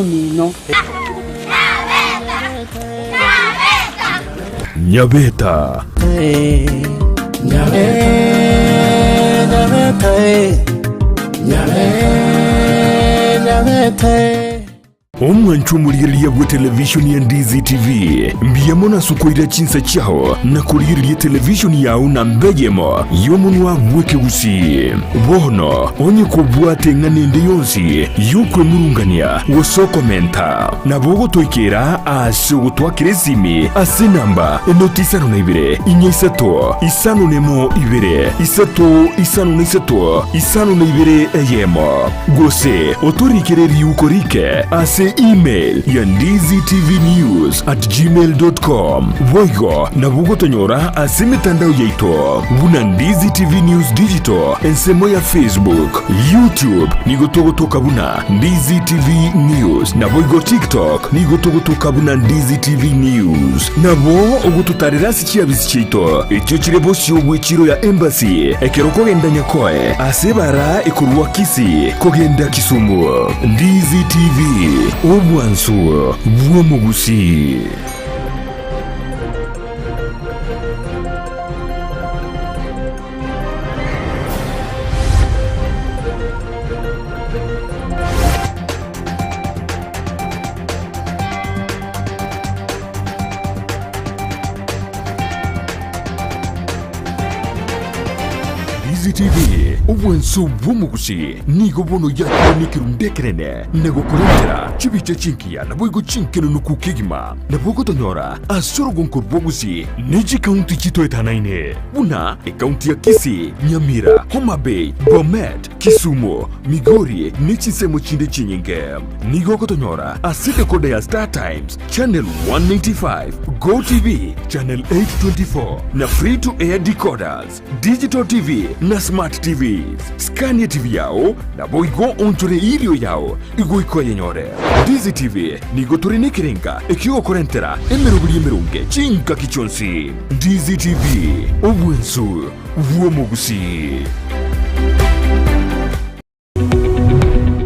nino. Nyabeta. Omwanchu muliriye bwa television ya Ndizi TV mbiyemo sukoira Chinsa chao na kuliriye television yao na mbejemo yomunwa mweke Gusii bono onye kubwate nganende yonsi yukwe murungania woso komenta na bogo toikera ase gutwakire simi ase namba enotisano na ibere inye Isato isano nemo ibere Isato isano na Isato isano na ibere eyemo gose otorikere yukorike ase email ya ndiztvnews@gmail.com voigo na bugo tonyora ase mitandao yaito buna Ndizi TV News Digital ensemo ya Facebook YouTube nigotogotoka buna Ndizi TV News na voigo TikTok nigotogotoka buna Ndizi TV News na bo ogututarira sikia bisichito ekyo kirebo syo chiro ya embassy ekeroko genda nyakoe ase bara ekurwa Kisii kogenda Kisumu Ndizi TV Obwansu bw'omu Gusii. Ndizi TV obwansu bw'omu Gusii nigo bono yakonikirundekerene nego kurentera chibiche chinkia na boigo chinkeno nukukigima na bogo tonyora asoro gonkor Gusii neji county chito etanaine buna county ya Kisii, Nyamira, Homa Bay, Bomet, Kisumu, Migori nechi semo chinde chinyenge nigo kotonyora aside kode ya Star Times channel 195 Go TV channel 824 na free to air decoders digital TV na smart TVs Scania TV yao na boigo onchore ilio yao igo ikoye nyore Ndizi TV nigo turine kirenga ekio korentera emerubuli emerunge chinka kichonsi Ndizi TV obwensu bw'omu Gusii.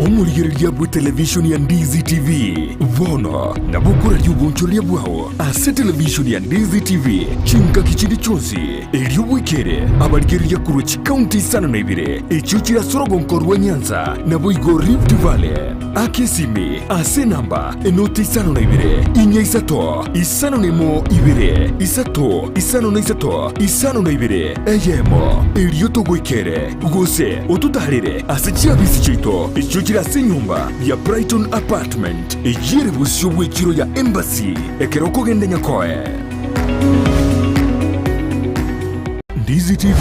Omuliriye bwa television ya Ndizi TV vono na bukura ly'ubunchoria bwao ase television ya Ndizi TV chinka kichindi chonsi elio bwikere abaligeriye kurwe chikaunti sana na ibire ekyo kirasorogo nkorwa Nyanza na boigo Rift Valley akesimi ase namba enoti isano na ibire inye Isato isano nemo ibire Isato isano na Isato isano na ibire eyemo elio togwikere gose otutarire ase chiabisi chito ekyo kirase nyumba ya Brighton Apartment ejire busyo bw'ekiro ya embassy ekeroko genda nyakoe Ndizi TV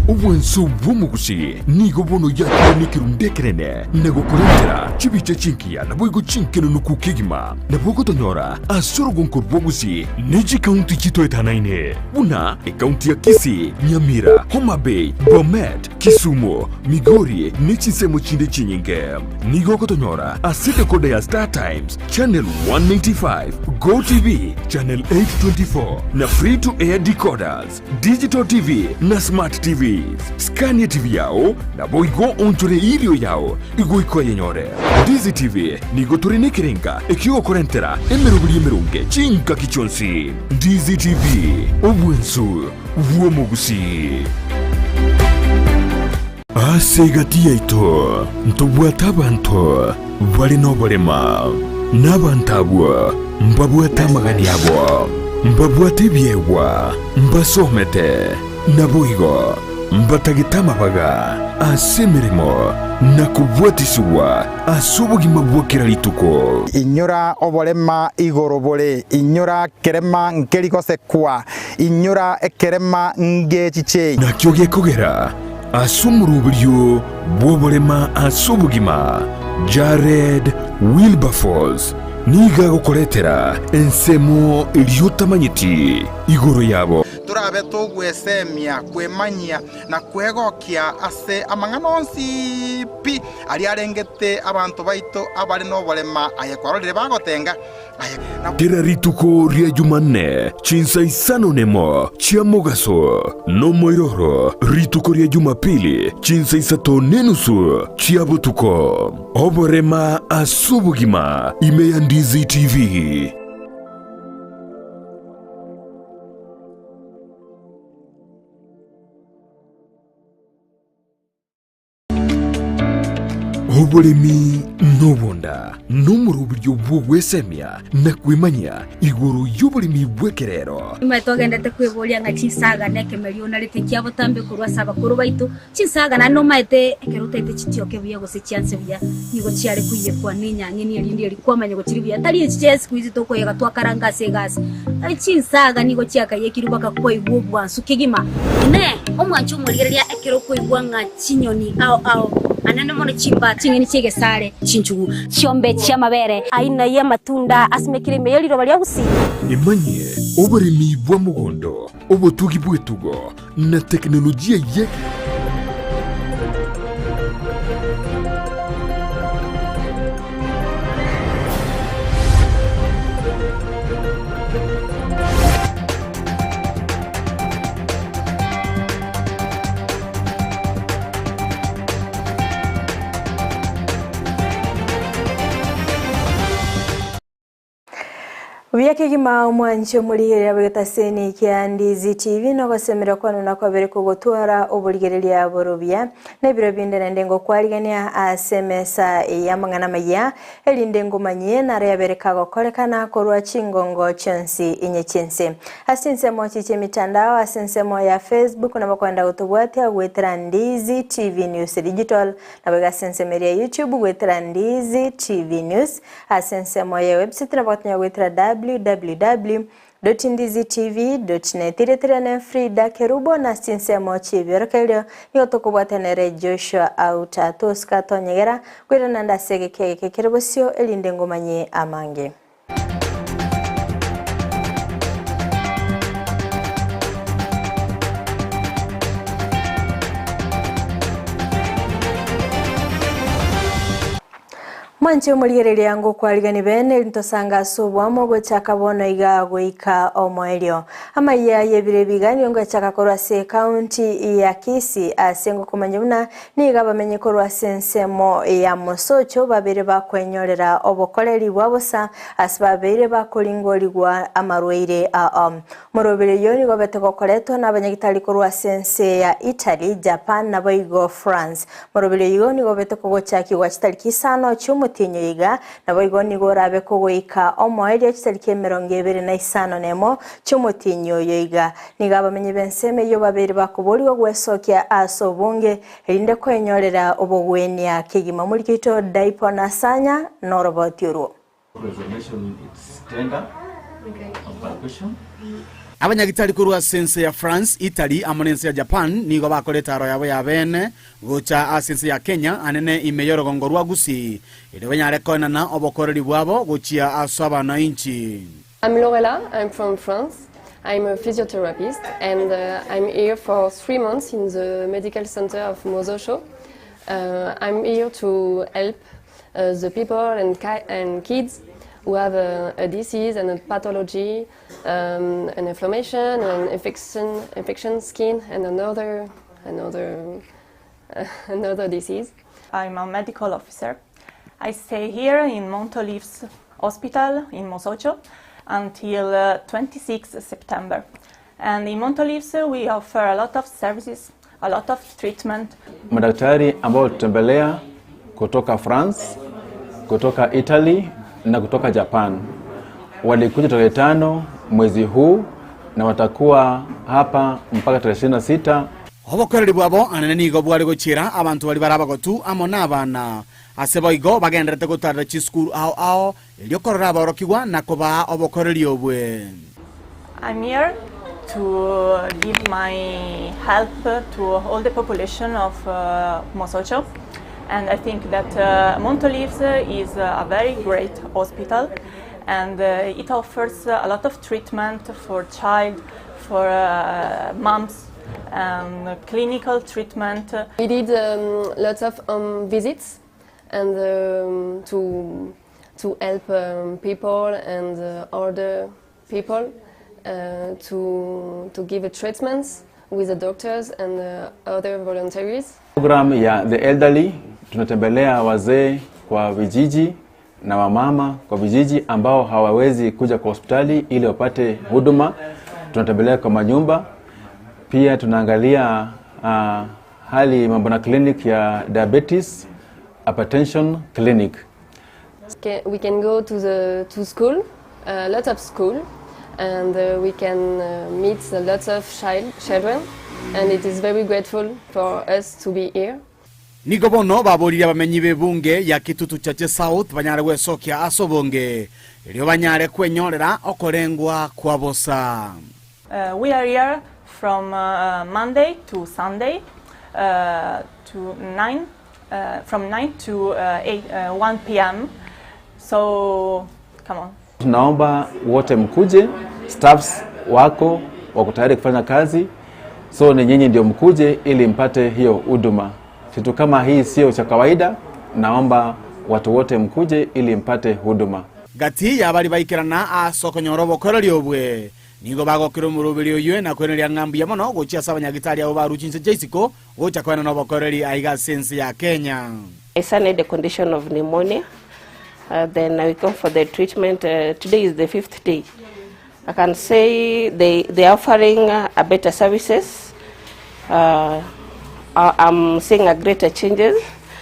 obwensu bw'omu Gusii nigo bono yakonikirundekerene nego kurentera chibiche chinkia na boigo chinkeno nukukigima na bogo tonyora asoro gonkor Gusii neji county chito etanaine buna county ya Kisii, Nyamira, Homa Bay, Bomet, Kisumu, Migori nechi semo chinde chinyenge nigo kotonyora aside kode ya Star Times channel 195 Go TV channel 824 na free to air decoders digital TV na smart TVs Scania TV yao na boigo onchore ilio yao igo ikoye nyore Ndizi TV nigo turine kirenga ekio korentera emerubuli emerunge chinka kichonsi Ndizi TV obwensu bw'omu Gusii. Ase gati yaito ntobwata abantu bali nobolema n'abantabwa mbabwata magani yabo mbabwate byewa mbasomete naboigo mbatagitama baga asemirimo nakubwatisuwa asubugima bwokera lituko inyura obolema igorobole inyura kerema nkelikosekwa inyura ekerema ngechiche nakyo gekogera asumurubulyo bwobolema asubugima Jared Wilberforce niga gukoretera ensemo ilyotamanyiti igoro yabo turabe tugwesemia kwemanyia na kwegokia ase amang'anonsi pi ari arengete abantu baito abari no bolema ayekwarorire bagotenga Tera rituko ria Jumanne Chinsa isano nemo chia mogaso no moiroro rituko ria Jumapili Chinsa isato nenusu chia butuko oborema asubugima ime ya Ndizi TV. Oboremi nobonda nomurubiryo bwogwesemia na kwimanya iguru y'oboremi bwekerero Twagendete kwiburia nga Chinsaga nekemerio na ritikia botambe kurwa saba kuru baitu Chinsaga na no maete ekerutete chitioke buya gose chance buya nigo chiare kuye kwa ninya ngini rindi ri kwamanya gochiribya tari chese kwizi toko yega twakaranga segas ari Chinsaga nigo chiaka yekiruba ka kwa igubwa sukigima ne omwanchu murigeria ekero kuigwa nga chinyoni ao anane mono chimba chingeni chege sare chinchugu chiombe chia mabere aina ya matunda asimekire meyeliro bali Gusii imanye oboremi bwa mugondo obotugi bwetugo na teknolojia ye Vyake gima mwancho muligeria bwetaseni kia Ndizi TV no basemera kwano nakwabere kugotwara obuligereria borobia nebiro binde ndengo kwaligania asemesa ya mangana maya elinde ngomanye na reabereka gokorekana korwa chingongo chonsi inye chense asinse mo chiche mitandao asinse mo ya Facebook na bakwanda utubwati gwetera Ndizi TV News Digital na bega asinse meria YouTube gwetera Ndizi TV News asinse mo ya website na bakwanda gwetera www.ndizitv.net ireterane Fridah Kerubo na Chinsa chibiorokelio nigotokubwatanere Joshua Auta toska tonyegera kwirana ndasege keke Kerubosio elinde ngomanye amange Mwanche muligereria yangu kwaligani bene ntosanga subwamo gochaka bono iga goika omoelio Amayia yebire bigani ngo chaka korwa se county ya Kisii asengo kumanyuna niga bamenye korwa sensemo ya Mosocho babere bakwenyorera obokoleri bwabosa asbabere bakolingorigwa amarweire morobere yoni go beteko koleto nabanyagitali korwa sense ya Italy Japan na boigo France morobere yoni go beteko gochaki wachitali kisano tinyo iga na boigo nigo rabe kogoika omoeli chitarike 25 nemo cyumutinyo yiga niga bamenye benseme yo babiri bakuburiwe gwesokia asobunge erinde kwenyorera obogwenia kigima muri kito daipo nasanya no robot yuro resolution it's tender of percussion. Abanyagitari kurwa sense ya France, Italy, amonense ya Japan nigo bakoleta aro yabo ya bene gocha sense ya Kenya anene imeyoro gongorwa Gusii ile banyare konana obokoreri bwabo gochia asaba na inchi. I'm Lorella, I'm from France. I'm a physiotherapist and I'm here for 3 months in the medical center of Mosocho. I'm here to help the people and kids who have a disease and a pathology, an inflammation, an infection skin, and another disease. I'm a medical officer. I stay here in Montolive's hospital in Mosocho until 26 September. And in Montolive's we offer a lot of services, a lot of treatment. Madaktari ambao tutembelea kutoka France, kutoka Italy na kutoka Japan walikuja tarehe 5 mwezi huu na watakuwa hapa mpaka tarehe 26. Obokoreri bwabo anene nigo bwari gochira abantu bali barabagotu amona abana aseboigo bagenderete gutara chiskuru ao elio korora barokigwa nakoba obokoreri obwe. I'm here to give my help to all the population of Mosocho. And I think that Montolive's is a very great hospital and it offers a lot of treatment for child, for moms and clinical treatment. We did lots of visits and to help people and older people to give treatments with the doctors and other volunteers. Program ya the elderly, tunatembelea wazee kwa vijiji na wamama kwa vijiji ambao hawawezi kuja kwa hospitali ili wapate huduma. Tunatembelea kwa manyumba. Pia tunaangalia hali mambo na clinic ya diabetes, hypertension clinic. We can go to school, lots of school, and we can meet lots of children, and it is very grateful for us to be here. Niko bono baborira bamenyi bebunge ya Kitutu Chache South banyare gwesokia asobonge ilio banyare kwenyorera okorengwa kwa bosa. We are here from Monday to Sunday to 9 from 9 to 1 p.m. So come on. Tunaomba wote mkuje, staffs wako wako tayari kufanya kazi. So ni nyinyi ndio mkuje ili mpate hiyo huduma. Kitu kama hii sio cha kawaida, naomba watu wote mkuje ili mpate huduma. Gati ya bali baikirana asokonyoro bokoreri obwe. Nigo bagokiro murubiri oywe na kweneria ngambi ya mono gochia sabanyagitari abo baru Chinsa Jaisiko gocha kwena no bokoreri aiga sense ya Kenya. I had the condition of pneumonia. Then I come for the treatment. Today is the 5th day. I can say they are offering a better services. I'm seeing a greater changes.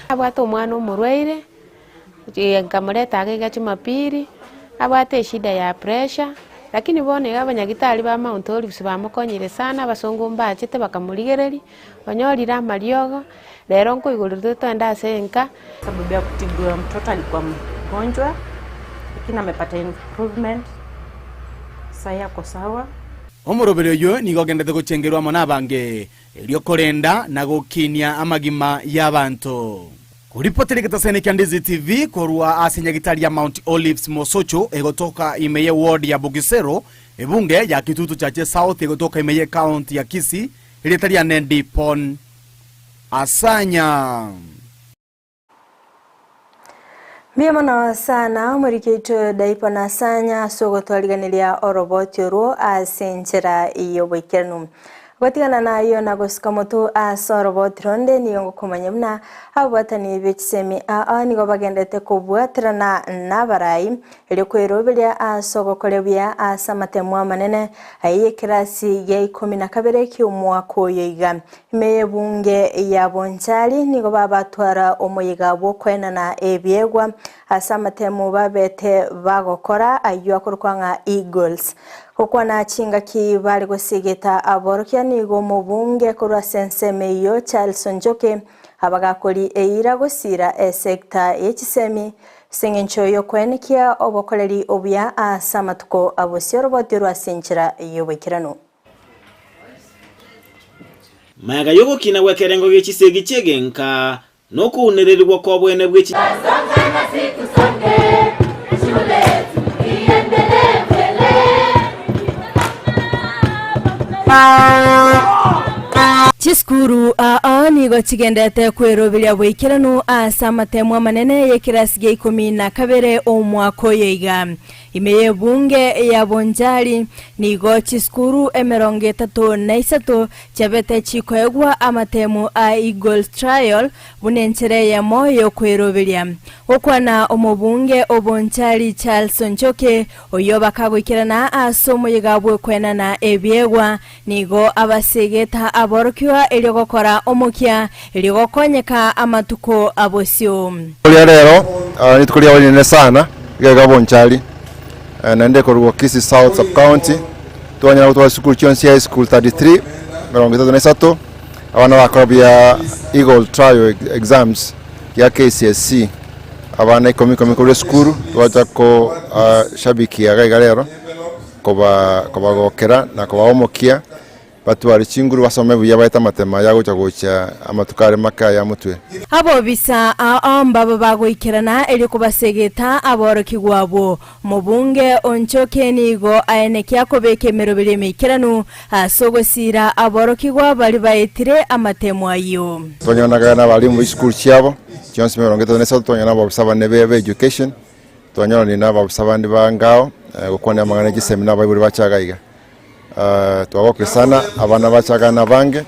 Abwato mwana umurwaire ngamureta agiga Jumapili abwate shida ya pressure lakini bone abanyagitari ba Mount Olives bamukonyire sana basongo mbachete bakamurigereri banyorira amariogo rero nko igururu twenda senka sababu ya kutibiwa. Mtoto alikuwa mgonjwa lakini amepata improvement, sasa yako sawa. Omurobere oyo nigo gendete gucengerwa mona bange elio korenda na gukinia amagima y'abantu. Kuripotele katasene kya Ndizi TV korwa asenyagitari ya Mount Olives Mosocho egotoka imeye ward ya Bugisero ebunge ya Kitutu Chache South egotoka imeye county ya Kisii ilitari ya Nendi Pon Asanya. Mbiamana sana murikito daipa na Asanya sogotwaliganiria oroboti oro asenchera iyo bwikiranu. Watigana na iyo na gusikamoto asoroboti ronde niyo kumanyamna abwatani bechisemi nigo bagendete kubwatirana nabarai ili kweroberia asogokorebya asamatemwa manene aye kirasi ya 12 ky'umwaka oyiga imeye bunge ya Bonchali nigo babatwara omuyiga bwo kwenana ebyegwa asamatemu babete bagokora ayo akorwanga Eagles kokwana chinga ki bali gusigita aborokya nigo mubunge korwa senseme yo Charles Njoke abagakori eira gusira sector y'ekisemi singencho yo kwenikia obokoleri obya asamatuko abosyo robotirwa asenchira yobekirano mayaga yogo kina wekerengo g'ekisegi kyegenka no kunererwa kwa bwene bw'eki Chiskuru nigo chigendete kweroberia bwikirano asamatemwa manene yekirasi gya 12 omwaka oyiga imeye bunge ya Bonchali nigo chiskuru 33 chabete chikoegwa amatemu a Eagle Trial bunenchere ya moyo kweroberia okwana omubunge obonchali Charles Njoke oyo bakagwikirana asomoyiga bwe kwenana ebyegwa nigo abasegeta aborokyo eligokora omukia eligokonyeka amatuko abosyo lero nitukulia wanyene sana gega Bonchali nande ko Kisii South Sub County twanyana kutwa school Chinsa High School 33 33 abana bakobya Eagle Trial exams ya KCSE abana komiko school twatako shabiki ya gega lero koba gokera na koba omokia batwari chinguru basome buya baita matema yago chagocha amatukare makaya mutwe abo bisa aomba bagoikerana eli kubasegeta aboroki gwabo mubunge onchoke nigo aenekia kobeke merobere mekeranu asogosira aboroki gwa bali baitire amatemo ayo tonyana na bali mu school cyabo cyonse merongeta nesa tonyana babusaba nebe education tonyana ni naba babusaba ndibangao gukona amangana gisemina bayiburi bacagaiga tuwaboke sana abana bacagana bange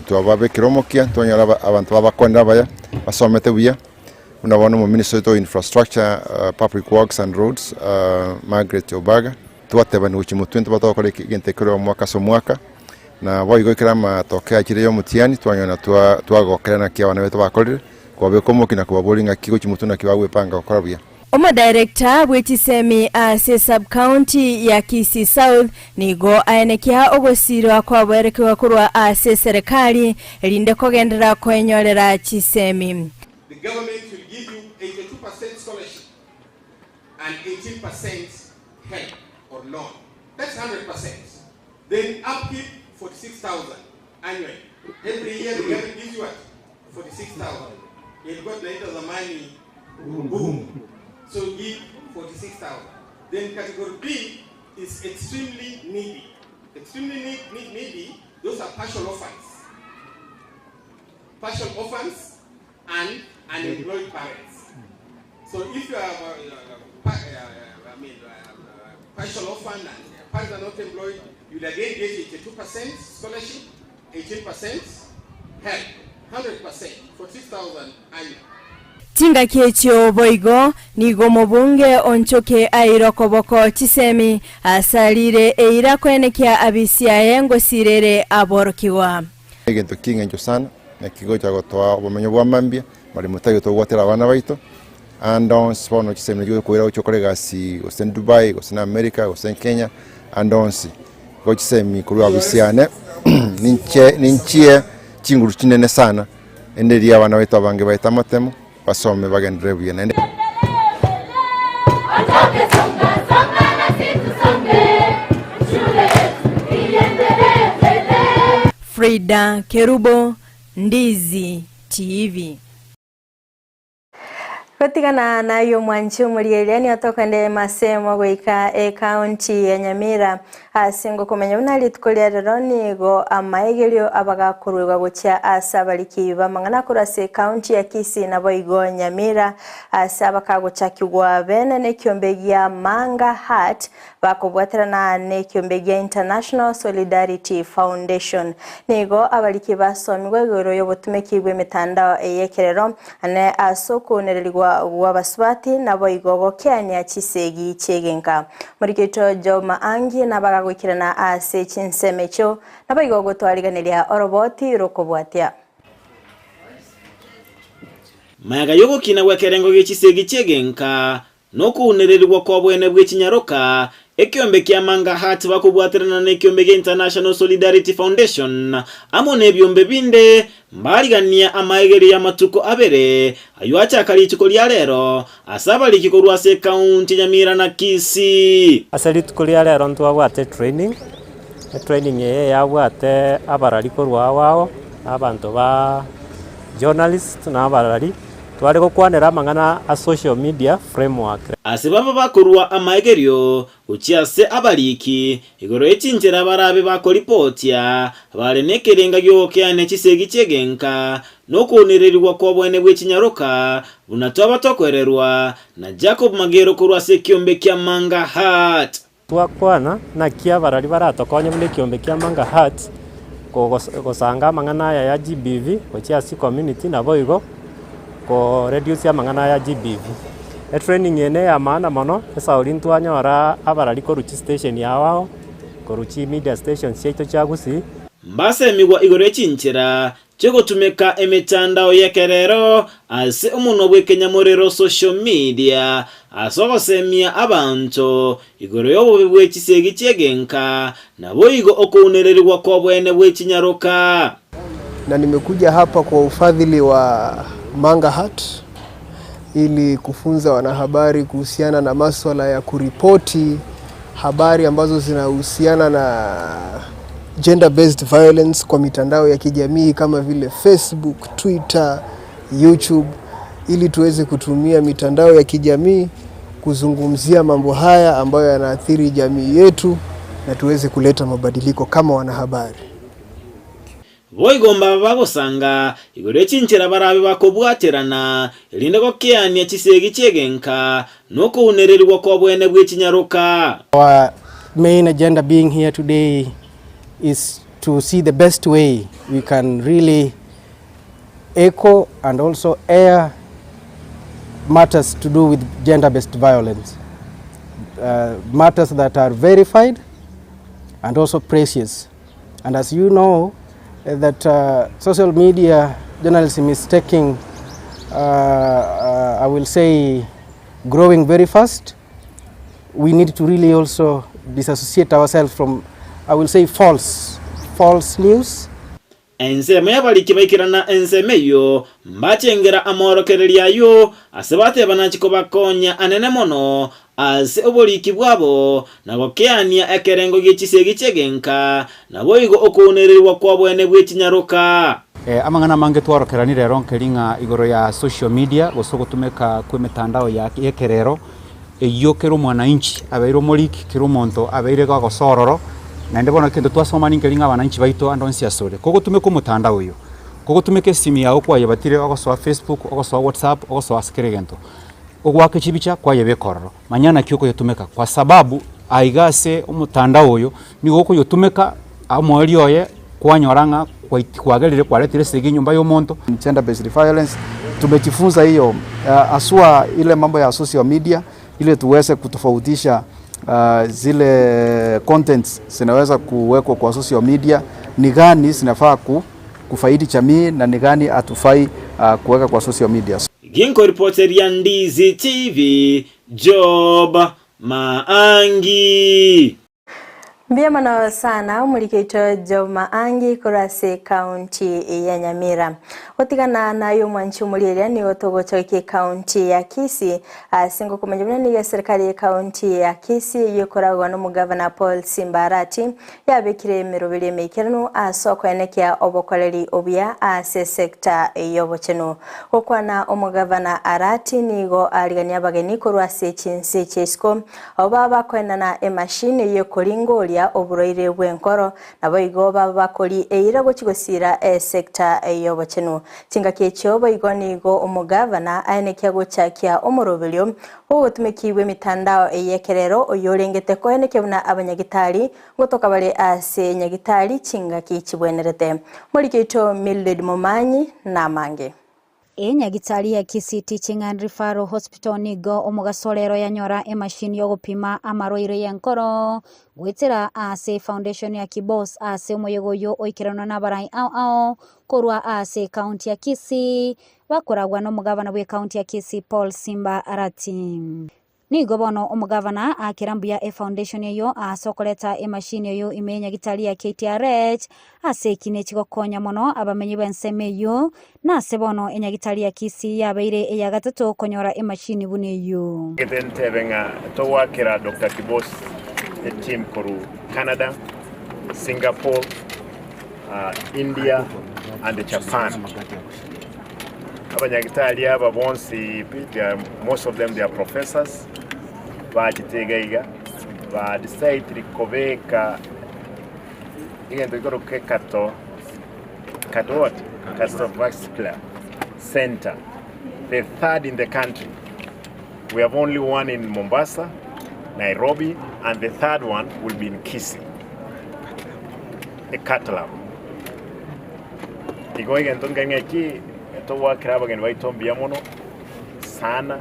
tuwababe kiromokia tonyara abantu babakonda baya basomete buya unabona mu Ministry of Infrastructure Public Works and Roads Margaret Obaga tuwateba ni uchimu 20 batokole kintekero mwaka so mwaka na boigo kirama tokea kireyo mutiani twanyona twagokerana kia bana beto bakolire kwabe komo kina kubabolinga kigo chimutuna kiwawe panga okorabia Omo director bwetisemi ase sub county ya Kisii South nigo aenekia ogosirwa kwa bwerekewa kurwa ase serikali elinde kogendera kwenyorera chisemi. The government will give you 82% scholarship and 18% help or loan. That's 100%. Then upkeep 46,000 annually. Every year the government gives you what? 46,000. You've got later the money boom. So give 46,000. Then category B is extremely needy. Extremely needy, those are partial orphans. Partial orphans and unemployed parents. So if you have partial orphan and parents are not employed, you will again get 82% scholarship, 18% help, 100%, 46,000 annually. Tinga kiecho boigo nigo mubunge onchoke airokoboko chisemi asalire eira kwenekia abisia yengo sirere aborokiwa. Egento kingenjo sana na kigo cha gotoa obumenyo bwa mambia bali mutayo to gwatera abana baito andons bono chisemi yo kwera uchokorega si osen Dubai osen America osen Kenya andons go chisemi kuri abisiane ninchie chinguru chinene sana enderi abana baito abange baita matemo basome bagendere buyene Fridah, Kerubo, Ndizi TV. Katika na yo mwanchu murieliani atokande masemo goika county ya Nyamira asingo kumenya unali tukolia reroni go amaegelio abagakurwa gocha asabaliki bamangana kurase county ya Kisii na boigo Nyamira asabaka gocha kigwa bene ne kyombegia manga hat bakobwaterana ne kyombegia International Solidarity Foundation nigo abaliki basomigwe goro yo botumekibwe mitandao eyekerero ane asoko nerelwa wabaswati na boigogo kyanya chisegi chegenka muriketo Joma Angi na bagagwikirana ase Chinsemecho na boigogo twariganiria oroboti rokobwatia mayaga yogo kina wekerengo gichisegi chegenka nokunererwa kwa bwene bw'Kinyaroka ekyombe kya manga hat bakubwaterana n'ekyombe kya International Solidarity Foundation amone ebyombe binde mbaligania amaegeri ya matuko abere ayuacha kalichiko lya lero asaba likikorwa se county Nyamira na Kisii asali tukolia lero ntwabwate training ye yabwate abaralikorwa wao abantu ba journalist na abarali twari gukwanira mangana a social media framework asibaba bakorwa amaegerio uchiase abaliki igoro echinjera barabe bakoripotia balenekerenga gyokeane chisegi chegenka nokunererwa kwa bwene bw'Kinyaroka bunatwaba tokwererwa na Jacob Magero korwa se kyombe kya manga hat twakwana na kia barali baratokonya muri kyombe kya manga hat gosanga mangana ya GBV uchiase community na boigo ko reduce ya mangana ya GBV training ene ya maana mono esa ulintu anyora abarali ko ruchi station yawao ko ruchi media station cheito cha Gusii mbase migwa igore chinchira chego tumeka emetandao yekerero ase umuno bwe Kenyamorero social media asoko semia abantu igore yobo bwe chisegi chegenka na boigo okunererwa kwa bwene bw'Kinyaroka na nimekuja hapa kwa ufadhili wa Manga Hat ili kufunza wanahabari kuhusiana na masuala ya kuripoti habari ambazo zinahusiana na gender based violence kwa mitandao ya kijamii kama vile Facebook, Twitter, YouTube, ili tuweze kutumia mitandao ya kijamii kuzungumzia mambo haya ambayo yanaathiri jamii yetu na tuweze kuleta mabadiliko kama wanahabari. Boigomba bagosanga igore chinchera barabe bakobwaterana elinde gokeania chisegi chegenka noko unererwa kwa bwene bw'Echinyaroka. Our main agenda being here today is to see the best way we can really echo and also air matters to do with gender-based violence, matters that are verified and also precious. And as you know, that social media journalism is taking, I will say, growing very fast. We need to really also disassociate ourselves from, I will say, false news. Enseme yabaliki baikirana enseme yo mbachengera amorokereria yo asebate banachiko bakonya anene mono ase oboliki bwabo nagokeania ekerengo gichisegi chegenka naboigo okunererwa kwa bwene bw'Echinyaroka. Amangana mange tworokeranire ronkeringa igoro ya social media gosogotumeka kwe mitandao ya ekerero iyo kero mwananchi abeiro moliki kero monto abeire gagosororo na ndebona kendo twasoma ninkeringa abananchi baito andonsi asore kogo tumeko mutandao yo kogo tumeke simu yao kwa yabatire ogosoa Facebook ogosoa WhatsApp ogosoa skeregento ogwake chibicha kwa yebekororo manyana kyoko yotumeka kwa sababu aigase umutandao uyo nigoko yotumeka amwelioye kwanyoranga kwagerire kwaletire segi nyumba y'omonto. Gender based violence tumejifunza hiyo aswa ile mambo ya social media ile tuweze kutofautisha zile contents zinaweza kuwekwa kwa social media, ni gani zinafaa kufaidi jamii na ni gani atufai kuweka kwa social media. Ginko reporter ya Ndizi TV, Job Maangi. Mbiyama na sana umulikeito Job Maangi kurase county ya Nyamira. Otigana nayo mwanchi umuliria ni otogochoke county ya Kisii. Singo kumanyumina ni ya serikali ya county ya Kisii yokoragwa n'umugavana Paul Simbarati yabekire mirobiri mekerano asoko enekia obokoleri obya ase sector yobocheno. Okwana umugavana Arati nigo aligania bageni kurase Chinsa chesko obaba kwenana emashine yokoringoria oburoire bwenkoro nabo igoba bakori eira gochigosira sector yobocheno. Tinga kechobo igonigo umugavana ayenekia gochakia omurobelyo ogutumikiwe mitandao eyekerero oyorengete ko enekebuna abanyagitari gotoka bale ase nyagitari chinga kichibwenerete mulikeito Mildred Momanyi na mange. Nyagitari ya Kisii Teaching and Referral Hospital nigo omugasorero yanyora emashini yo gupima amaroire yankoro gwetera ase foundation ya Kibos ase omoyogoyo oikirana nabarai ao korwa ase county ya Kisii bakoragwa n'omugavana bwe county ya Kisii Paul Simbarati. Nigo bono omugavana akirambuya foundation yo asokoleta emashini yo imenya gitari ya KTRH ase kine kigokonya mono abamenyi benseme yo na sebono enyagitari ya Kisii yabeire eya gatatu konyora emashini bune yo. Getentebenga towakira Dr. Kibos team koru Canada, Singapore, India and Japan. Abanyagitari aba bonsi most of them they are professors bagitegaiga ba decide kobeka ingendo igoroke kato cardiovascular center, the third in the country. We have only one in Mombasa, Nairobi, and the third one will be in Kisii, a cath lab. Igoigento ngangeki towa kraba gen waitombi yamono sana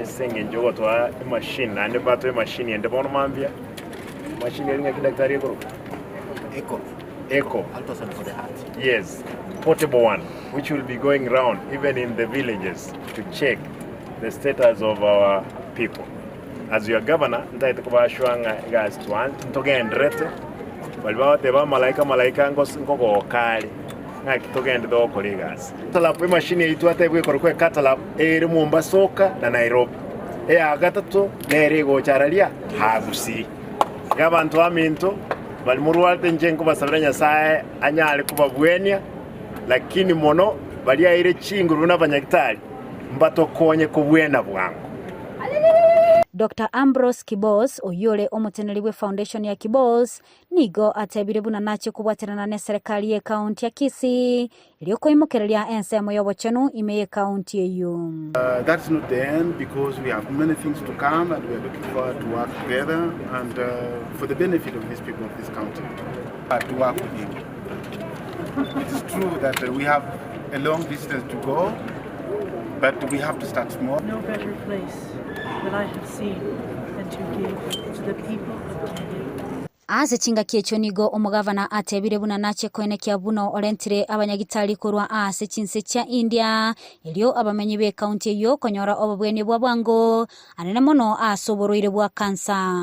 esenge njogo toa machine ande bato machine ende bono mambia machine ringa kidaktari yako echo ultrasound for the heart. Yes, portable one which will be going around even in the villages to check the status of our people. As your governor ndaite kubashwanga guys to ntogendrete balwa teba malaika ngoko kali nakitogende do colleagues. Talap machine yitu atebwe korokwe catalab eri Mombasa na Nairobi. Agatatu nerego charalia hagusi. Gabantu aminto bali murwalte njengo basabira Nyasaye anyale kuba bwenia lakini mono bali aire chinguru n'abanyagitari mbatokonye kubwena bwangu. Dr. Ambrose Kibos oyole omuteneri we foundation ya Kibos nigo atebire buna nacho kubwaterana ne serikali ye county ya Kisii iliyoko imukereria ensemo yobochenu imeye county eyo. That's not the end because we have many things to come and we are looking forward to work together and for the benefit of these people of this county to work with you. It's true that we have a long distance to go, but we have to start small. No better place that I have seen than to give to the people of Kenya. Aze chinga kiecho nigo omugavana atebire buna nache koenekia buno orentire abanyagitari kurwa ase Chinsa cha India ilio abamenyi be county yo konyora obabwene bwa bwango anene mono asoboroire bwa kansa.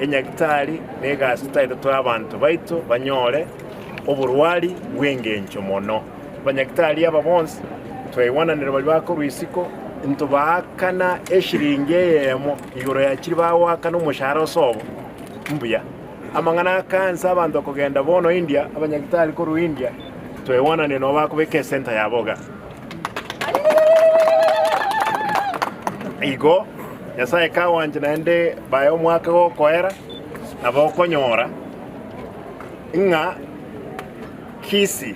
Enyagitari nega sitaito to abantu baito banyore oburwali bwengencho mono. Banyagitari aba bonse twewananira bali bako rwisiko ntubakana eshiringe yemo igoro yakiri bawakana umushahara osobo mbuya amangana kansa abantu kugenda bono India abanyagitari ko India twewananira no bakubeke center yaboga igo Nyasaye kawanje nande bayo mwaka go koera abokonyora nga Kisii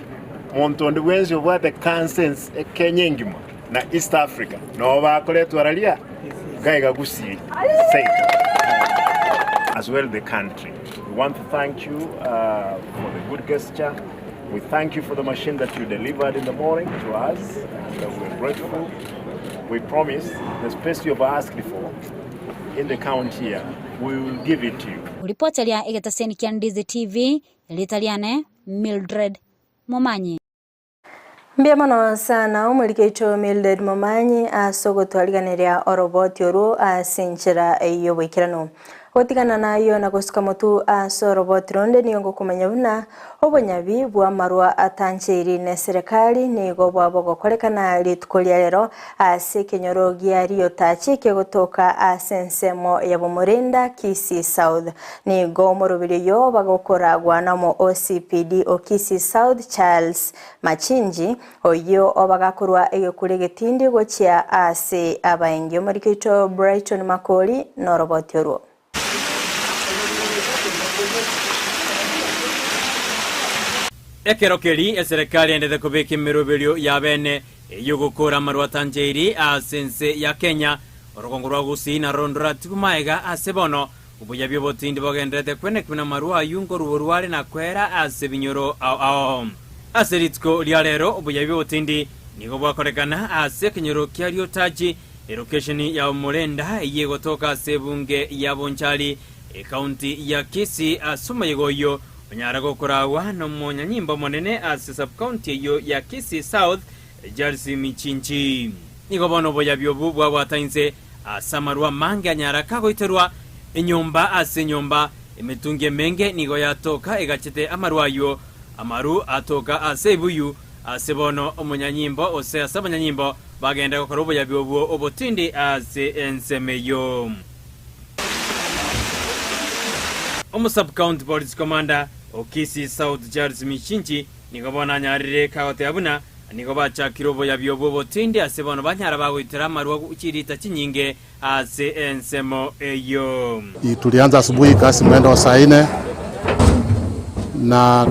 Montondi wenzi obwate kansens Kenya ngima na East Africa no bakoletwa ralia gaiga Gusii as well the country. We want to thank you for the good gesture. We thank you for the machine that you delivered in the morning to us and we're grateful. We promise the space you have asked for in the county here, we will give it to you. Ripoti ya Egetaseni kia Ndizi TV ilitaliane Mildred Momanyi. Mbiamano sana umulikecho Mildred Momanyi asogotwaliganiria oroboti oru asinchira iyo wikirano. Otigana nayo na gusuka mutu asoroboti ronde niyongo kumenya buna obonyabi bwa marwa atanchiri ne serikali nigo bwabo kolekana litukolia lero asekenyoro giario tachike gutoka asensemo ya Bumurinda Kisii South nigo morobiri yo bagokora gwanamo OCPD o Kisii South Charles Machinji oyo obagakurwa eyo kulegetindi gochia ase abaingi omurikito Brighton Makoli no roboti oru. Ekerokeri serikali endete kubika imirubirio ya bene yugukura marwa tanjiri asense ya Kenya orogongo rwa Gusii na rondora tikumaega asebono ubuyabi botindi bogendete kwene kuna marwa yungo ruburwale na kwera asebinyoro ao aseritko lialero ubuyabi botindi nigo bwakorekana asekenyoro kiario taji location ya Murenda yegotoka sebunge ya Bonchali county ya Kisii asuma yegoyo Onyarago kurawa no monya nyimbo monene as sub county yo ya Kisii South Jarsi Michinchi nigo bono boya byobu bwa batainze asamarwa manga nyara kago iterwa enyomba asenyomba emetunge menge nigo yatoka egachete amarwayo amaru atoka asebuyu asebono omonyanyimbo ose asabanyanyimbo bagenda gukora boya byobu obotindi ase ensemeyo sub county police commander Kisii South Charles Michinchi nigo bona nyarire kaote abuna nigo bacha Kerubo ya byobo botindi asebono banyara bagwitira marwa ukirita kinyinge ase ensemo eyo. Tulianza asubuhi kasi mwendo wa saa 4 na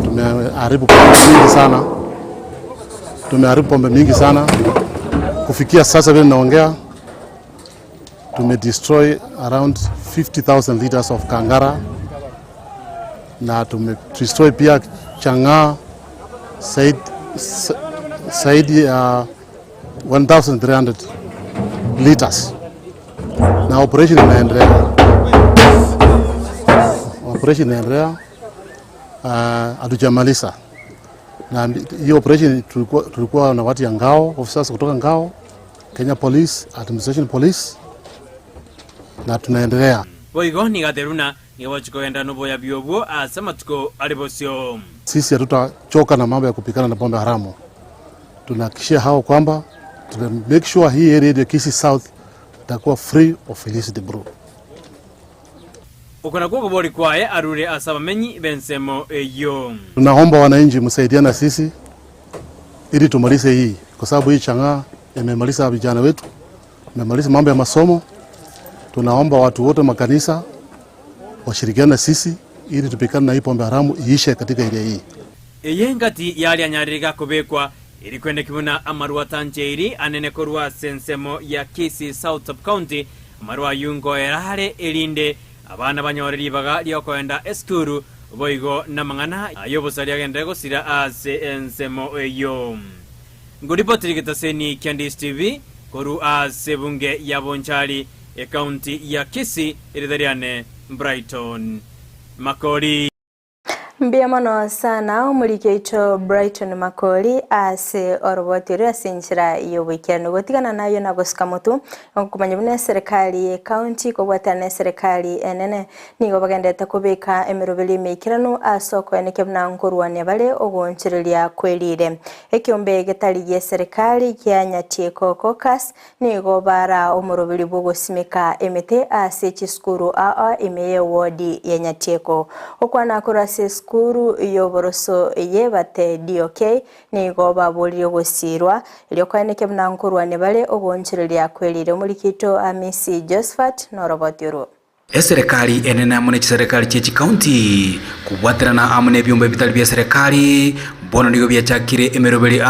tumeharibu pombe mingi sana. Kufikia sasa vile naongea tumedestroy around 50,000 liters of kangara na tumedestroy pia changa saidi ya 1,300 liters na operation inaendelea hatujamaliza na hiyo operation tulikuwa na watu ya ngao officers kutoka ngao Kenya Police Administration Police na tunaendelea boigo ni gateruna ni wachikoenda no boya byobo asema tuko alibosio. Sisi hatutachoka na mambo ya kupikana na pombe haramu. Tunahakikishia hao kwamba tuna make sure hii area ya Kisii South itakuwa free of illicit brew. ukona kwa kubori kwae arure asabamenyi bensemo eyo. Tunaomba wananchi msaidiane na sisi ili tumalize hii, kwa sababu hii chang'aa imemaliza vijana wetu, imemaliza mambo ya masomo. Tunaomba watu wote makanisa washirikiane na sisi ili tupikane na hii pombe haramu iishe katika area hii. Eyengati yali anyaririga kubekwa ili kwende kibuna amarua tanjeiri anene korwa sensemo ya Kisii South Sub County amarua yungo erahare elinde abana banyoreri baga lyokwenda eskuru boigo na mangana ayobosari agende gosira ase ensemo eyo. Nguripoti gitaseni Ndizi TV koru ase bunge ya Bonchari e county ya Kisii iridhariane Brighton Makori. Mbia mano sana umulike ito Brighton Makori ase orobotiri asinjira iyo weekend gotigana nayo na gosikamutu kumanyibune serikali county ko bwatane serikali enene nigo bagendeta kubika emirobeli mikirano asoko eneke bnankurwane bale ogonchirelia kwelire ekiombe getaliye serikali kyanyatie kokokas nigo bara omurobeli bogosimika emete ase chiskuru imeye wodi yenyatieko okwana kurase kuru yoboroso yebate DOK nigo babulire gusirwa ilyo kwaneke bnankurwane bale ogonchirelia kwelire mulikito Amisi Josephat norobotiro. Serikali enena mune serikali chechi county kubwaterana amune byombe bitali bya serikali bono nigo byachakire emerobeli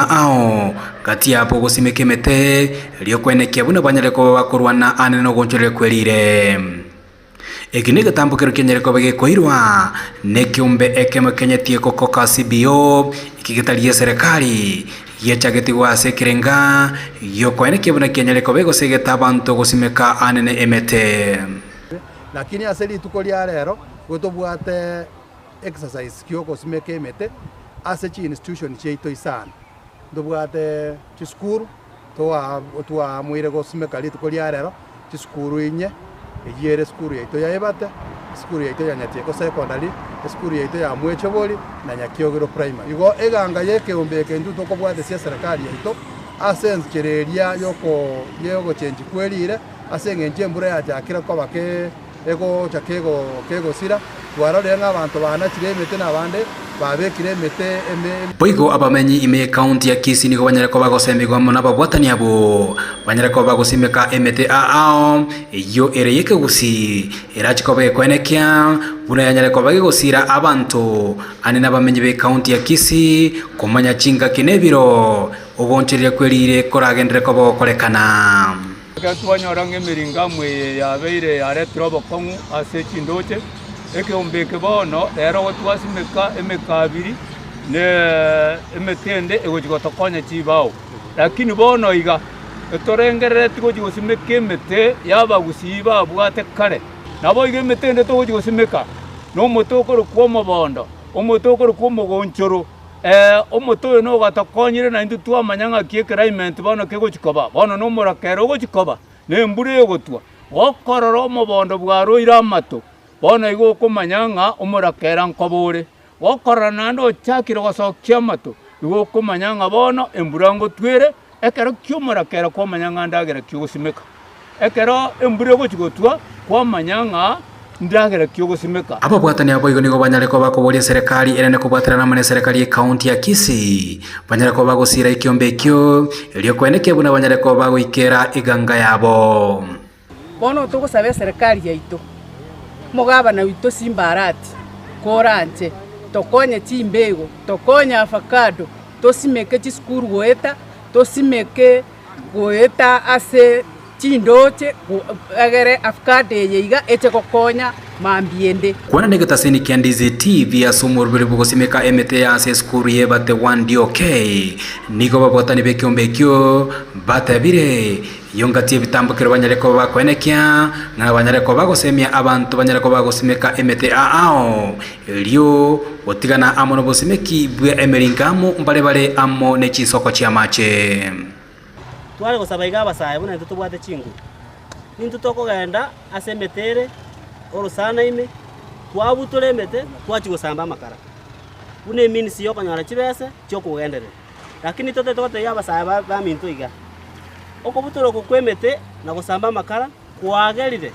kati yapo gosimekemete ilyo kwaneke buna banyareko bakurwana anene ogonchirelia kwelire. Ekine gatambukiro kenyereko bage koirwa nekiumbe ekemo kenyetie kokoka CBO ikigitaliye serikali yechagetigwa sekirenga yoko ene kibuna kenyereko bego segeta abantu gosimeka anene emete. Lakini aseli tukolia rero gotobwate exercise kyoko simeke emete asechi institution cheito isana ndobwate chiskuru toa mwire gosimeka litukolia rero chiskuru inye yere skuru yaito ya ebate skuru yaito ya nyatieko secondary skuru yaito ya mwechoboli na nyakiogero primary igo eganga yeke ombeke ndu tokobwate cia serikali yaito asenchereria yoko change kwelire asengenje mbura ya jakira kwa bake ego chakego sira twarore abantu bana kiremete nabande babekire mete boigo abamenyi ime county ya Kisii nigo banyareko bagosemigwa mona babwatani abo banyareko bagosimeka emete iyo ereyeke Gusii erachiko bekwenekya buna yanyareko bagosira abantu anena abamenyi be county ya Kisii kumanya chinga kinebiro oboncherire kwelire koragendere ko bokorekana twanyora ng'emiringa mwe yabeire yaretira bokongu ase chindoche ekiumbeke bono rero gotwasimeka emekabiri ne emetende egochigotokonya chibao lakini bono iga etorengerere tigochigosimeka emete yaba Gusii babwate kare nabo iga emetende togochigosimeka nomote okore kwa omobondo omote okore kwa omogonchoro omote oyo nogatokonyire naindu twamanyanga kiekeraiment bono kegochikoba bono nomorakero ogochikoba nembura egotwa gokorora omobondo bwaroire amato bono igo okomanyanga omorakera nkobore gokorora nando ochakire gosokia amato igo okomanyanga bono embura ngotwere ekero kiomorakera kwamanyanga ndagera kiogosimeka ekero embura egochigotwa kwamanyanga ndagera kiogosimeka ababwatani abo igo nigo banyareko bakoboria serikali enene kubwaterana mune serikali county ya Kisii banyareko bagosira ikiombe ekyo elio kweneke buna banyareko bagoikera iganga yabo bono tugosabe serikali yaito mugabana wito simbarati koranje tokonye chimbego tokonye avocado tosimeke chiskuru goeta tosimeke goeta ase chindoche agere avocado yeiga eche kokonya mambiende kwana negetaseni Ndizi TV asumurubiri bugosimeka emete ase skuru yebate 1 DOK nigo babotani bekiombe kyo batabire yongati bitambukiro banyareko bakwenekya na banyareko bagosemia abantu banyareko bagosimeka emete elio otigana amono bosimeki bwe emeringamo mbale amo nechisoko chiamache twale gosabaiga abasaye buna tutubwate chingu nintu tokogenda asemetere orusana ime twabutulemete twachigosamba makara bune minisi yokonyora chibese chokugendere lakini tote tote abasaye ba mintu iga okobutoro kokwemete na gosamba makara kwagerire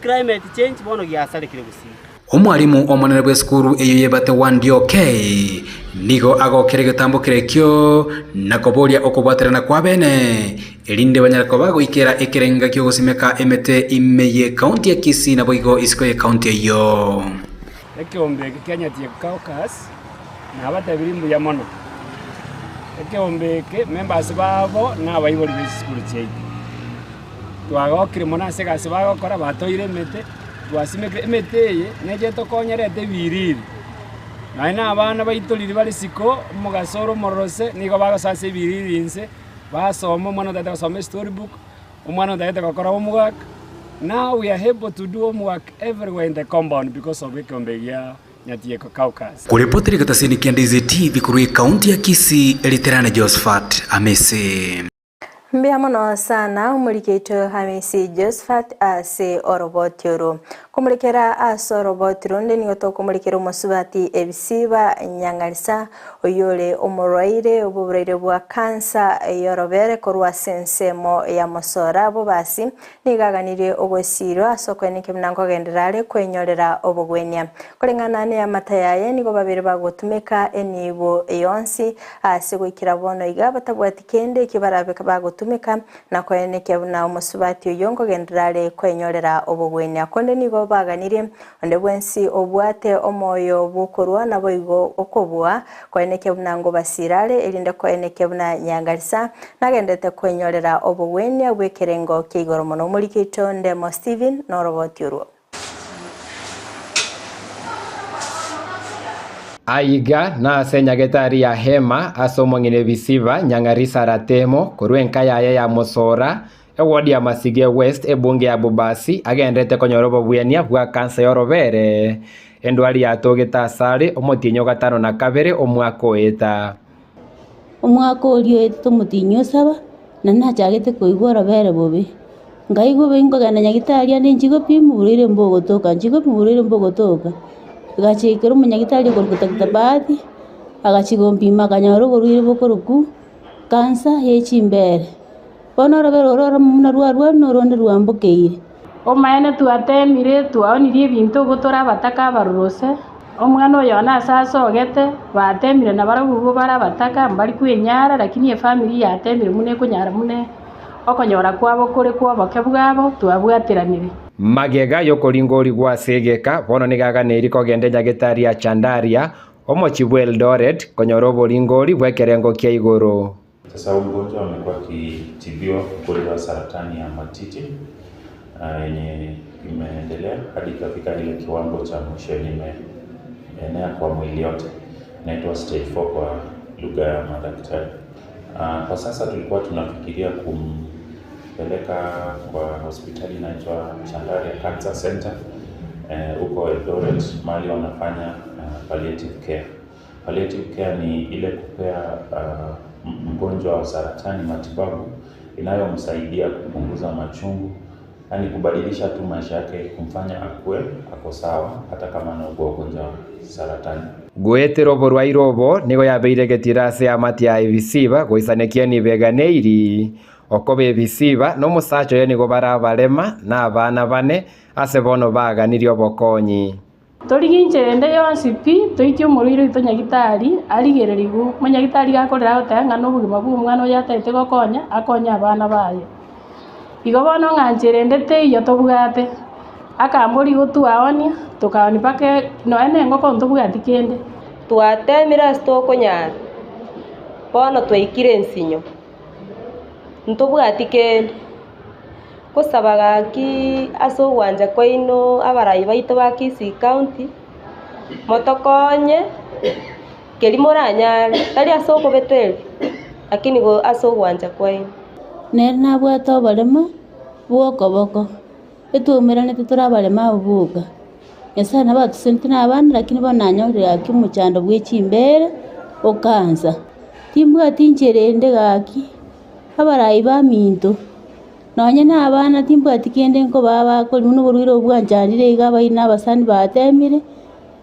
climate change bono giasarekire Gusii. Omwalimu omonene bwa skuru eyo yebate Wandioke nigo agokere gitambo kirekyo nakoboria okobwaterana kwa bene elinde banyarako bagoikera ekerenga kyo gusimeka emete imeye county ya Kisii na boigo isiko ya county eyo ekiombe Kenya tie caucus na batabirimbu ya mono ekiombe ke members babo na bayiboli b'skuru cheitu twagokire mona segase bagokora batoire emete twasimeke emete ye neje tokonyerete biriri naina abana baitoliri bali siko mugasoro morose nigo bagosase biriri nse basoma mwana tata basoma storybook umwana tata gokora homework. Now we are able to do homework everywhere in the compound because of ekiombe ya Nyatieko Caucus. Kuripoti katasini kia Ndizi TV kurui kaunti ya Kisii Eliterane Josephat Amesi. Mbia mono sana umurikeito Hamisi Josephat ase orobotioro. Kumulikera ase orobotioro ndi nigoto kumulikera umusubati ebisiba nyangarisa oyole omoroire obuburaire bwa kansa yorobere korwa sensemo ya mosora bo basi nigaganire ogosiro asokwenike mnango genderale kwenyorera obugwenya. Kulingana ne amatayaye nigo babiri bagotumeka enibo yonsi ase gwikira bono iga batabwatikende kibarabe bagotumeka na kweneke na umusubati oyongo genderale kwenyorera obugwenya. Konde nigo baganire onde bwensi obwate omoyo bukorwa na boigo okobwa kweneke bunango basirale elinde kweneke buna nyangarisa nagendete kwenyorera obugwenya bwekerengo kigoro mono mulikito ndemo Steven norobotiuru. Aiga na senyagetari ya hema asomongine bisiba nyangarisa ratemo kurwenka ya mosora ewodi ya Masige West ebunge ya Bubasi agendete konyorobo bwenia bwa kansa yorobere endwali yatogeta sare omotinyo gatano na kabere omwaka eta omwaka olio eto mutinyo saba na nachagete koigora bere bobe ngaigo bengo gana nyagitari ane njigo pimu burire mbogo toka gachekero munyagitari korkutakita baadhi agachigompima kanyoro gorire bokoroku kansa yechimbere bono robero rora muna rwa noronde rwambokeire omaene twatemire twaonirie ebintu gotora bataka barose omwana oyo nasaso ogete batemire na baragugo bara bataka mbali kwenyara lakini efamily yatemire mune kunyara mune okonyora kwabo kore kwabo kebwabo twabwatiranire magega yokoringori gwa segeka bono nigaganeri kogende nyagitari ya Chandaria omochibwe Eldoret konyoro boringori bwekerengo kia igoro. Sasa mgonjwa amekuwa akitibiwa ugonjwa wa saratani ya matiti yenye imeendelea hadi kafika ile kiwango cha mwisho imeenea kwa mwili yote, inaitwa stage 4 kwa lugha ya madaktari. Kwa sasa tulikuwa tunafikiria kumpeleka kwa hospitali inaitwa Chandaria Cancer Center huko Eldoret, mahali wanafanya palliative care. Palliative care ni ile kupea mgonjwa wa saratani matibabu inayomsaidia kupunguza machungu, yani kubadilisha tu maisha yake, kumfanya ako sawa hata kama ana ugonjwa wa saratani. Gwetero borwa irobo nigo yabeire getirase amati ya ebisiba goisanekia ni beganeiri okobe ebisiba no musacho ye nigo barabalema na abana bane ase bono baganirio bokonyi. Torigincherende yonsi pi toitio moriro ito nyagitari arigererigu munyagitari gakorera gotanga no bugima bwa mwana oyo atete gokonya akonya abana baye igo bono ng'ancherende teiyo tobwate akambori gotwaonia tokaoni pake noene ngoko ntobwati kende twatemire ase tokonyara bono twaikire nsinyo ntobwati kende kusaba gaki ase ogwanja kwaino abarai baito ba Kisii County motokonye keri moranyare tari ase okobeteri lakini go ase ogwanja kwaino nere nabwate oborema bwokoboko etwomeranete torabarema obuga Nyasaye nabatusente n'abana lakini bono nanyorire gaki omochando bwa echimbere okansa timbwati ncherende gaki abarai baminto nonye n'abana timbwati kende nko baba kori muno borwire obwanjanire iga baina abasani batemire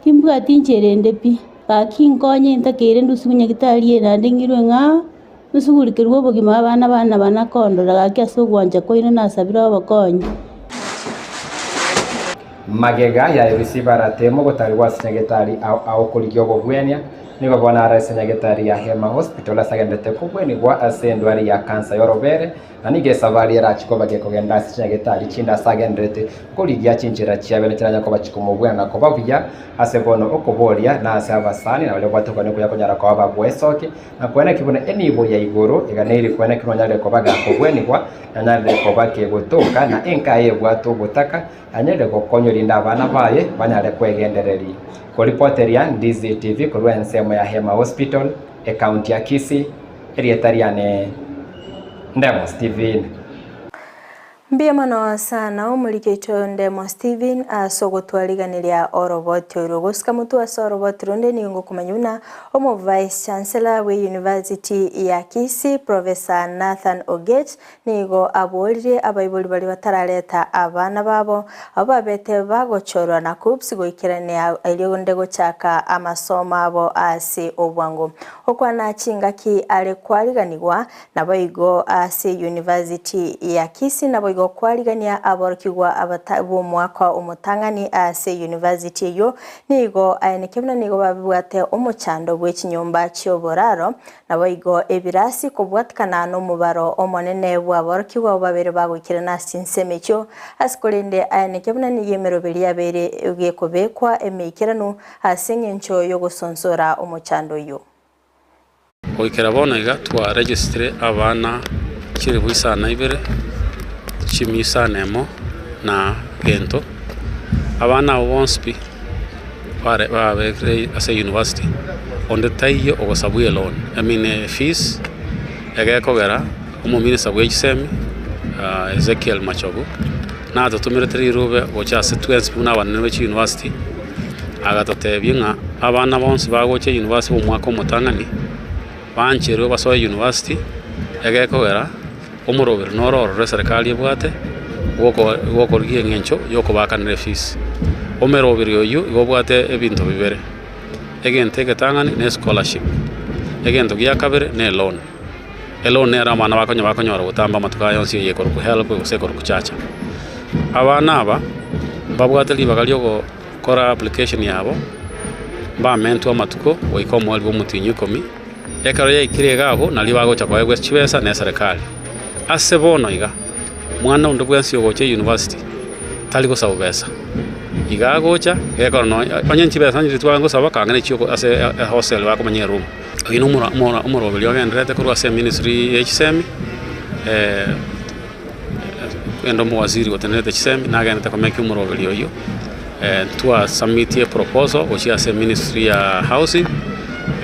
timbwati ncherende pi gaki nkonye ntakeire ndusi munyagitari enande ngirwe ng'a nusugurikerwa obogima abana banakondora gaki ase ogwanja kwaino nasabire abakonyi magega ya receiver atemo gotari wasinyagetari au kuligyo gogwenya nigo bona arasinyagetari ya Hema Hospital asagendete kubweni gwa asendwari ya cancer yorobere na nige savari rachiko bagekogenda asinyagetari chinda asagendete kuligia chinjira chiabene kiranya ko bachikumubwana ko bavuya asebono okoboria na asabasani na wale batoko ne kuyakonyara ko babwesoke na kwena kibone enibo ya igoro iganeri kwena kinonyale ko bagakobweni gwa na nyale ko bakegotoka na enka yebwato butaka anyede gokonyorinda abana baye banyale kwegendereri kwa reporter ya Ndizi TV kwa nsemo ya Hema Hospital county ya Kisii erietariane Ndemo Steven Mbia mano sana umulikecho Ndemo Steven asogotwaliganiria oroboti urugusika mutu asoroboti runde ningo kumanyuna omo vice chancellor we university ya Kisii Professor Nathan Oget nigo abolire abayiboli bali bataraleta abana babo ababete bagochorwa na kups goikirania iliyondego chaka amasomo abo asi obwango okwana chingaki ale kwaliganirwa nabayigo asi university ya Kisii nabayigo kwaligania aborokigwa abatabu mwaka umutangani ase university yo nigo ayenekebna nigo babwate omuchando bw'ekinyumba cy'oboraro nabayigo ebirasi kubwatkana no mubaro omonene bwaborokigwa babere bagukira na sinsemekyo asikolende ayenekebna niyemerobeli yabere ugekobekwa emikirano asengencho yo gusonsora omuchando yo oikera bona iga twa registre abana kiri bwisana ibere chimisa nemo na gento abana wonspi pare babe as a university on the tayo ogosabuye loan I mean fees egekogera omo minister w'egisemi Ezekiel Machogo na totumire rube gocha students buna banene b'echi university agatotebinga abana bonse bagoche university omwaka omutangani banchero basoye university egekogera omurobero nororo serikali ebwate woko ngencho yoko bakanire fees omerobero yo igobwate ebintu bibere egente getangani ne scholarship egento gya kabere ne loan era mana bakonyora gutamba matuka yonsi yekoro ku help gusekoro kuchacha abana aba babwate libagalyo go kora application yabo ba mento amatuko oikomo albo mutinyu komi ekaro ya ikirega na libagocha kwa egwe chibesa ne serikali asebono iga mwana undo bwensi ogoche university tali go sabesa iga gocha ekoro no onyenchi besa njiri twango sabaka ngane chiko ase hostel wako manye room ino mura belyo gendrete ko ase ministry HSM endo mo waziri gotenete HSM na gende ko meke mura belyo yo twa submit a proposal ochi ase ministry ya housing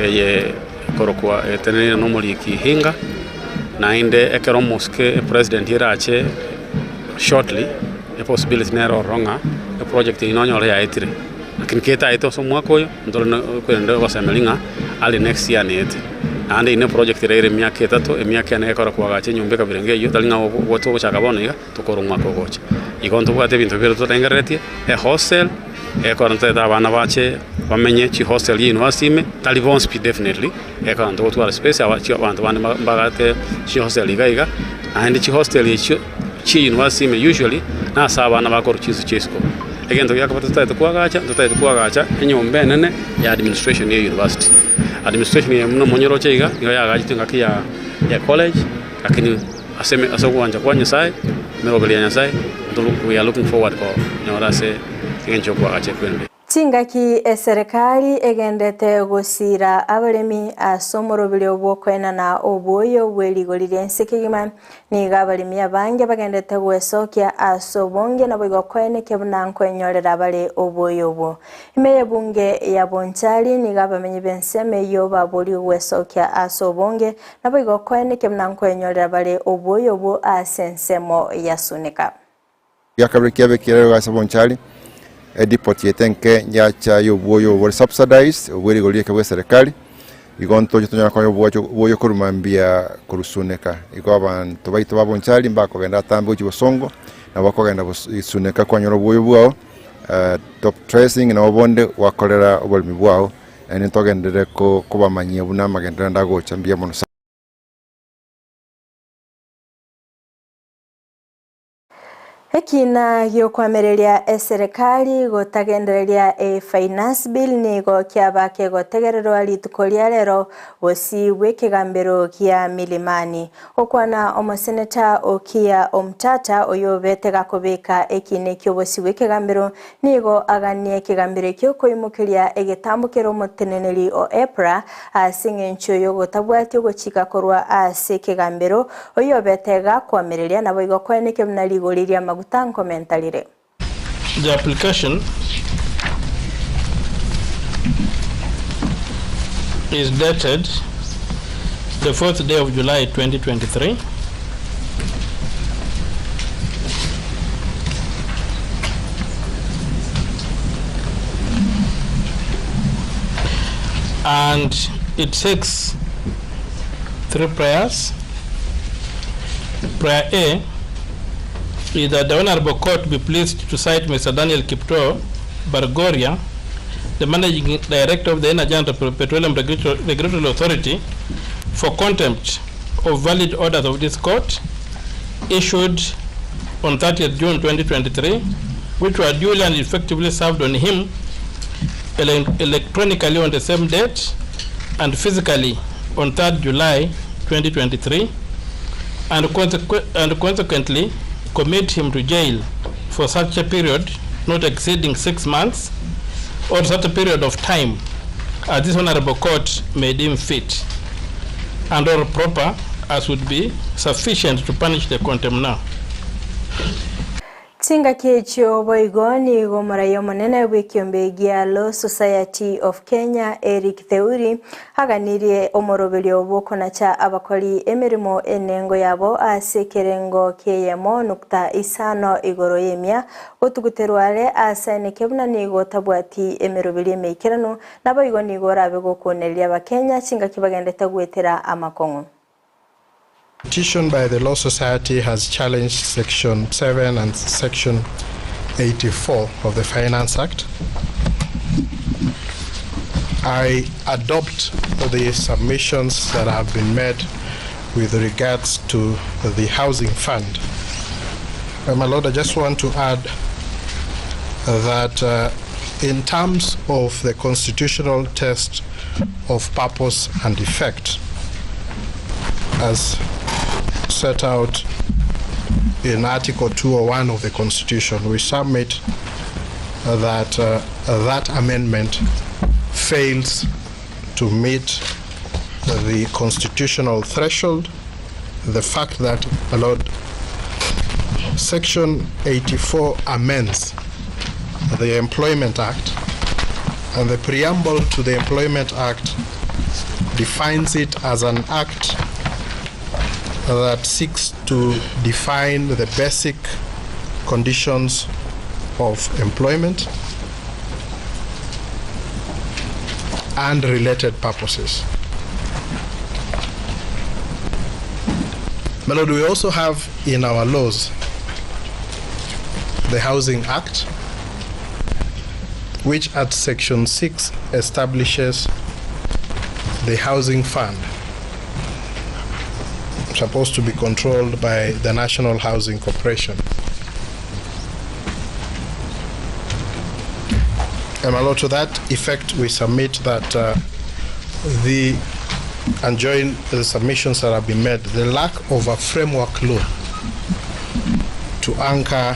ye korokwa tenene no muri kihinga na inde ekero mosque president irache shortly a possibility nero ronga a project inonyore ya etire lakini keta ito so mwako yo ndolo kwenda basemelinga ali next year net ande ine project rere myaka etatu emyaka ne ekora kwa gache nyumbe kabirenge yo talinga woto chaka bona iga tokoro mwako gocha igonto bwate bintu biro to tengareti a hostel ekora nteta abana bache bamenye chi hostel yi university me talibon speed definitely ekora ndo twara space abachi abantu bane bagate chi hostel iga ande chi hostel yi chi university me usually na sabana bakoro chizu chesko egento yakapata tutaite kuagacha enyombe nene ya administration ya university administration ya mno monyoro cheiga ya gajitinga ya college lakini asogwanja kwa nyasai merobeli nyasai we are looking forward ko nyorase enjo kwa ache kwende Chingaki serikali egendete gusira abalemi asomorobili obwokwena na oboyo bweligolire nsikigima niga abalemi abange bagendete gwesokia asobonge na bwigokwene kebunankonyorera bale oboyo bwo imeye bunge ya Bonchari niga bamenyi benseme yo babuli gwesokia asobonge na bwigokwene kebunankonyorera bale oboyo bwo asensemo yasunika yakabrekia bekere wa Bonchari depot yetenke nyacha yo boyo were subsidized were golie kwa serikali igonto jitonya kwa boyo kurumambia kurusuneka ikoban tobaito babonchali mbako genda tambo chibosongo na bako genda isuneka kwa nyoro boyo bwao top tracing na obonde wakolera obolmi bwao ene togendere ko bamanyie buna magenda ndago chambia mono. Hekina gĩokwamereria serikali gũtagendereria finance bill nigo kiabake gotegererwa rituko ria rero Gusii wikigambiro kia milimani okwana omoseneta okia omtata oyo betega kubika ekine kyobosi wikigambiro nigo aganie kigambiro kyo koimukiria egetambukiro muteneneri o EPRA asingencho yo gotabwati gochika korwa ase kigambiro oyo betega kwamereria nabo igokweneke mnarigoriria The application is dated the 4th day of July 2023 and it takes 3 prayers. Prayer A is that the Honorable Court be pleased to cite Mr. Daniel Kipto Bargoria, the Managing Director of the Energy and Petroleum Regulatory Authority, for contempt of valid orders of this court issued on 30th June 2023, which were duly and effectively served on him electronically on the same date and physically on 3rd July 2023, and consequently commit him to jail for such a period not exceeding 6 months or such a period of time as this Honorable Court may deem fit, and all proper as would be sufficient to punish the contemnor. Tinga kecho boigoni gomarayo monene wikiombe gia Law Society of Kenya Eric Theuri haganirie omoroberio bokona cha abakori emirimo enengo yabo ase kerengo keyemo nukta isano igoro yemia otuguterware asane kebuna nigo tabwati emiroberi mekerano nabo igoni gorabe gokonelia abakenya tinga kibagendete gwetera amakongo. Petition by the Law Society has challenged Section 7 and Section 84 of the Finance Act. I adopt the submissions that have been made with regards to the Housing Fund. My Lord, I just want to add that in terms of the constitutional test of purpose and effect, as set out in Article 201 of the Constitution, we submit that that amendment fails to meet the constitutional threshold. The fact that, my Lord, Section 84 amends the Employment Act, and the preamble to the Employment Act defines it as an act that seeks to define the basic conditions of employment and related purposes. My Lord, we also have in our laws the Housing Act, which at Section 6 establishes the Housing Fund, supposed to be controlled by the National Housing Corporation. And my Lord, to that effect, we submit that and join the submissions that have been made, the lack of a framework law to anchor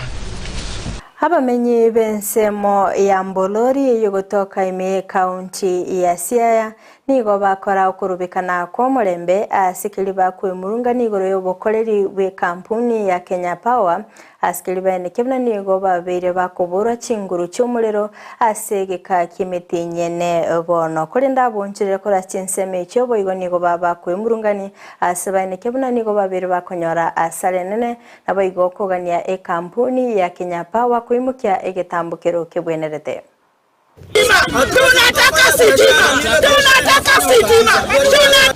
Abamenyi bensemo ya Mbolori yogotoka ime kaunti ya Siaya nigo bakora okurubikana kwa Mulembe asikiliba kwemurunga nigoro yobokoleri we kampuni ya Kenya Power asikiliba nekebna nigo babere bakobora chinguru cy'umurero asegeka kimiti nyene bono kurinda bonchire kora Chinsa cyobo igo nigo baba kwemurungani asaba nekebna nigo babere bakonyora asalenene nabo igo kogania e kampuni ya Kenya Power kwimukia egetambukero kebwenerete.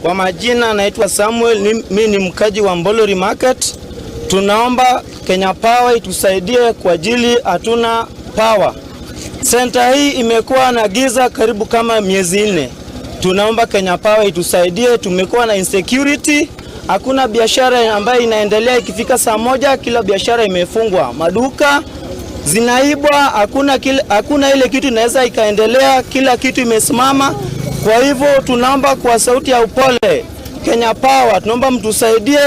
Kwa majina naitwa Samuel, mimi ni mkaji wa Mbolori Market. Tunaomba Kenya Power itusaidie kwa ajili hatuna power. Center hii imekuwa na giza karibu kama miezi 4. Tunaomba Kenya Power itusaidie, tumekuwa na insecurity, hakuna biashara ambayo inaendelea. Ikifika saa moja kila biashara imefungwa, maduka zinaibwa, hakuna ile kitu inaweza ikaendelea, kila kitu imesimama. Kwa hivyo tunaomba kwa sauti ya upole, Kenya Power, tunaomba mtusaidie.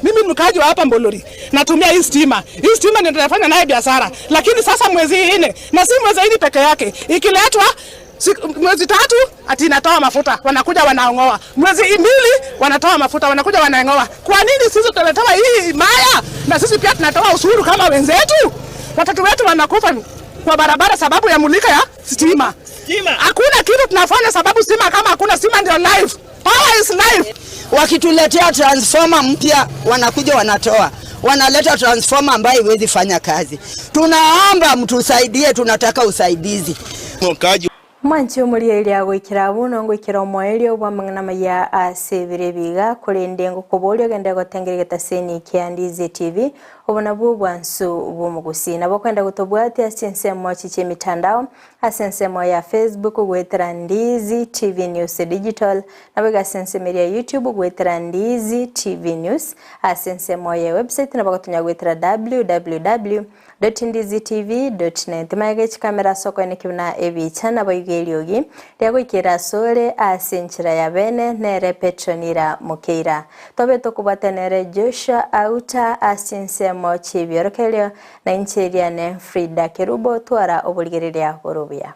Mimi mkaji wa hapa Mbolori, natumia hii stima. Hii stima ndio tunafanya nayo biashara. Lakini sasa mwezi 4 na si mwezi 4 peke yake. Ikiletwa mwezi 3 ati inatoa mafuta, wanakuja wanaongoa. Mwezi 2 wanatoa mafuta, wanakuja wanaongoa. Kwa nini sisi tunatoa hii maya na sisi pia tunatoa ushuru kama wenzetu? Watoto wetu wanakufa kwa barabara sababu ya mulika ya stima. Hakuna kitu tunafanya sababu stima, kama hakuna stima ndio life. Power is life. Wakituletea transformer mpya wanakuja wanatoa. Wanaleta transformer ambayo haiwezi fanya kazi. Tunaomba mtusaidie, tunataka usaidizi. Mwanchi omulire lya gwikira buno ngwikira omwelio bwa mangana ya asebire biga kurende ngokobolyo gende gotengereta seni kia Ndizi TV obona bwansu bumugusii nabo kwenda gutobwate asense mochi che mitandao asense mo ya Facebook gwetera Ndizi TV News Digital nabo gasense media YouTube gwetera Ndizi TV News asense mo ya website nabo gotunya gwetera www.ndizitv.net maige kamera soko ene kibuna ebichana boigeliogi lya gwikira sore asenchira ya bene nere petronira mukeira tobe tokubatenere Joshua Auta asense mochi biorokelio na incheria ne Fridah Kerubo twara obuligereria borobia.